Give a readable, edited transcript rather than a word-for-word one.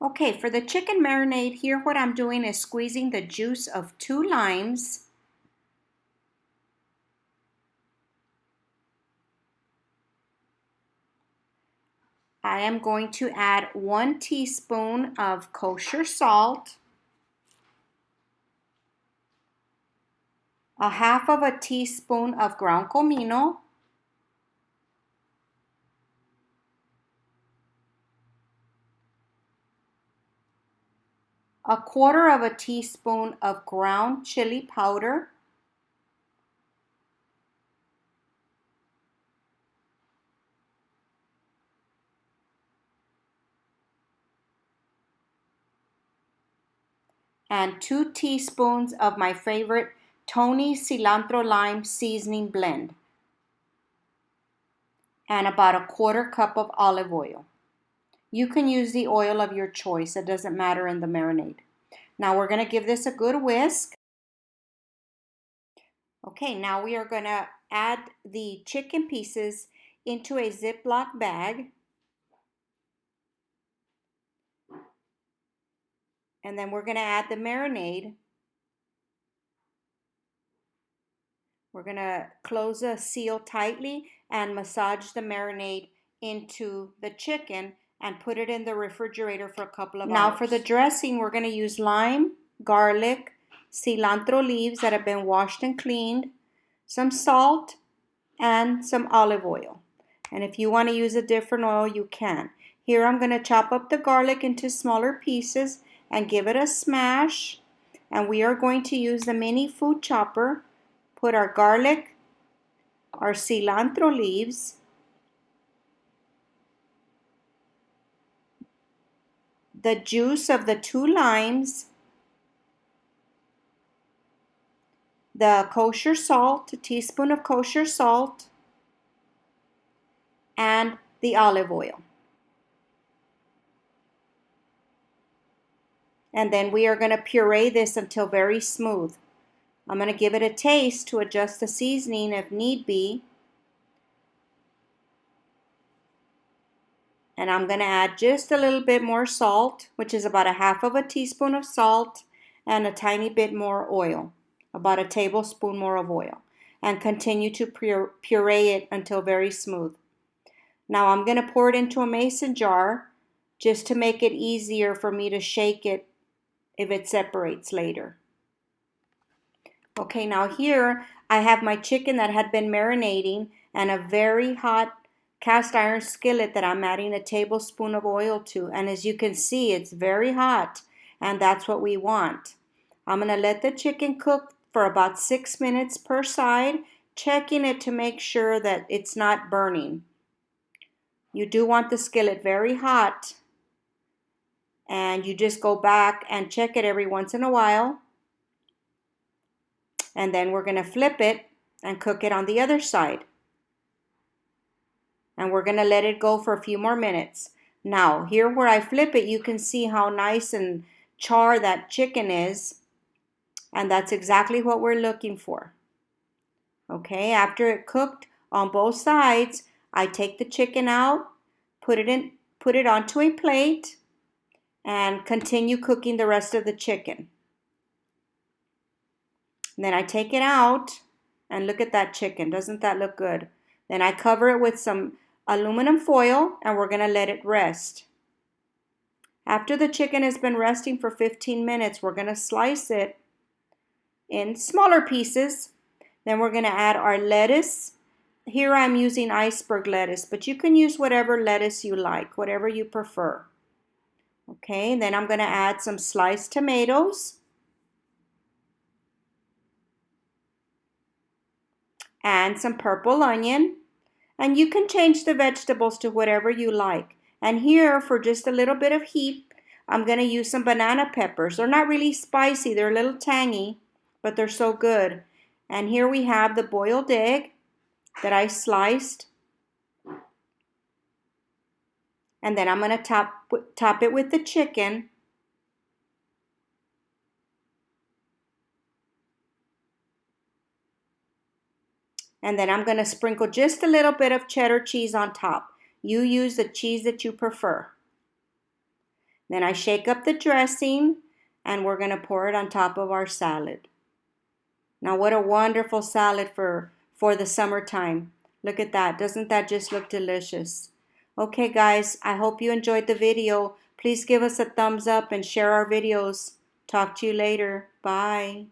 Okay, for the chicken marinade, here what I'm doing is squeezing the juice of 2 limes. I am going to add 1 teaspoon of kosher salt, a half of a teaspoon of ground comino, a quarter of a teaspoon of ground chili powder, and 2 teaspoons of my favorite Tony's Cilantro Lime seasoning blend, and about a quarter cup of olive oil. You can use the oil of your choice. It doesn't matter in the marinade. Now we're going to give this a good whisk. Okay, now we are going to add the chicken pieces into a Ziploc bag. And then we're going to add the marinade. We're going to close the seal tightly and massage the marinade into the chicken and put it in the refrigerator for a couple of hours. Now for the dressing, we're going to use lime, garlic, cilantro leaves that have been washed and cleaned, some salt, and some olive oil. And if you want to use a different oil, you can. Here I'm going to chop up the garlic into smaller pieces and give it a smash. And we are going to use the mini food chopper, put our garlic, our cilantro leaves, the juice of the 2 limes, the kosher salt, a teaspoon of kosher salt, and the olive oil. And then we are going to puree this until very smooth. I'm going to give it a taste to adjust the seasoning if need be. And I'm going to add just a little bit more salt, which is about a half of a teaspoon of salt, and a tiny bit more oil, about a tablespoon more of oil. And continue to puree it until very smooth. Now I'm going to pour it into a mason jar just to make it easier for me to shake it if it separates later. Okay, now here I have my chicken that had been marinating and a very hot cast iron skillet that I'm adding a tablespoon of oil to. And as you can see, it's very hot, and that's what we want. I'm going to let the chicken cook for about 6 minutes per side, checking it to make sure that it's not burning. You do want the skillet very hot, and you just go back and check it every once in a while. And then we're going to flip it and cook it on the other side. And we're going to let it go for a few more minutes. Now, here where I flip it, you can see how nice and charred that chicken is. And that's exactly what we're looking for. Okay, after it cooked on both sides, I take the chicken out, put it onto a plate, and continue cooking the rest of the chicken. And then I take it out and look at that chicken. Doesn't that look good? Then I cover it with some aluminum foil and we're going to let it rest. After the chicken has been resting for 15 minutes, we're going to slice it in smaller pieces. Then we're going to add our lettuce. Here I'm using iceberg lettuce, but you can use whatever lettuce you like, whatever you prefer. Okay, and then I'm going to add some sliced tomatoes. And some purple onion. And you can change the vegetables to whatever you like. And here, for just a little bit of heat, I'm going to use some banana peppers. They're not really spicy. They're a little tangy, but they're so good. And here we have the boiled egg that I sliced. And then I'm going to top it with the chicken. And then I'm going to sprinkle just a little bit of cheddar cheese on top. You use the cheese that you prefer. Then I shake up the dressing and we're going to pour it on top of our salad. Now what a wonderful salad for the summertime. Look at that. Doesn't that just look delicious? Okay guys, I hope you enjoyed the video. Please give us a thumbs up and share our videos. Talk to you later. Bye.